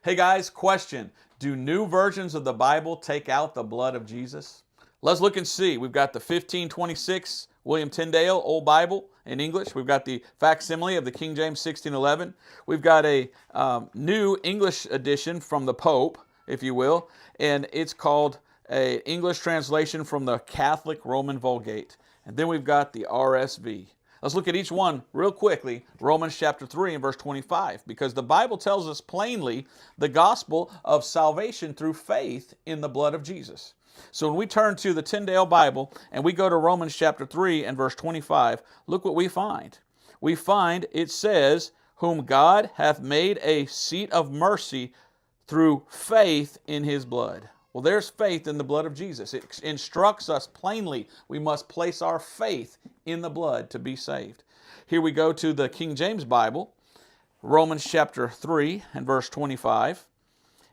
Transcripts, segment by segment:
Hey guys, question. Do new versions of the Bible take out the blood of Jesus? Let's look and see. We've got the 1526 William Tyndale Old Bible in English. We've got the facsimile of the King James 1611. We've got a new English edition from the Pope, if you will, and it's called an English translation from the Catholic Roman Vulgate. And then we've got the RSV. Let's look at each one real quickly. Romans chapter 3 and verse 25, because the Bible tells us plainly the gospel of salvation through faith in the blood of Jesus. So when we turn to the Tyndale Bible and we go to Romans chapter 3 and verse 25, look what we find. We find it says, whom God hath made a seat of mercy through faith in his blood. Well, there's faith in the blood of Jesus. It instructs us plainly we must place our faith in the blood to be saved. Here we go to the King James Bible, Romans chapter 3 and verse 25.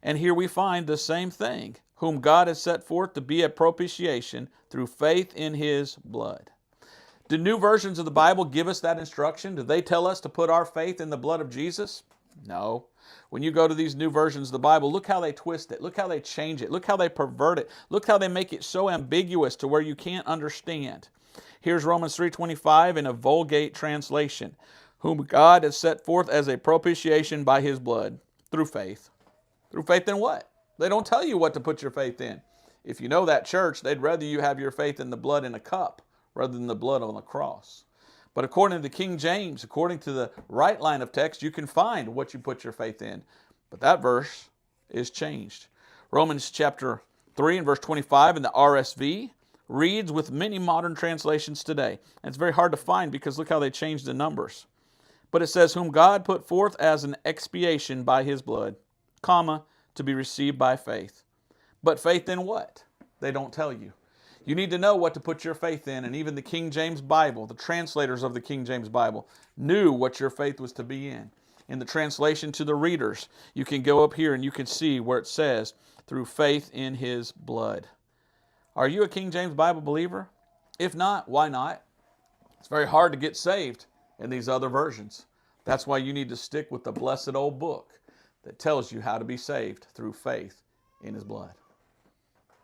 And here we find the same thing, whom God has set forth to be a propitiation through faith in his blood. Do new versions of the Bible give us that instruction? Do they tell us to put our faith in the blood of Jesus? No. When you go to these new versions of the Bible, look how they twist it. Look how they change it. Look how they pervert it. Look how they make it so ambiguous to where you can't understand. Here's Romans 3:25 in a Vulgate translation. Whom God has set forth as a propitiation by his blood through faith. Through faith in what? They don't tell you what to put your faith in. If you know that church, they'd rather you have your faith in the blood in a cup rather than the blood on the cross. But according to King James, according to the right line of text, you can find what you put your faith in. But that verse is changed. Romans chapter 3 and verse 25 in the RSV reads with many modern translations today. And it's very hard to find because look how they changed the numbers. But it says, whom God put forth as an expiation by his blood, comma, to be received by faith. But faith in what? They don't tell you. You need to know what to put your faith in, and even the King James Bible, the translators of the King James Bible, knew what your faith was to be in. In the translation to the readers, you can go up here and you can see where it says, through faith in his blood. Are you a King James Bible believer? If not, why not? It's very hard to get saved in these other versions. That's why you need to stick with the blessed old book that tells you how to be saved through faith in his blood.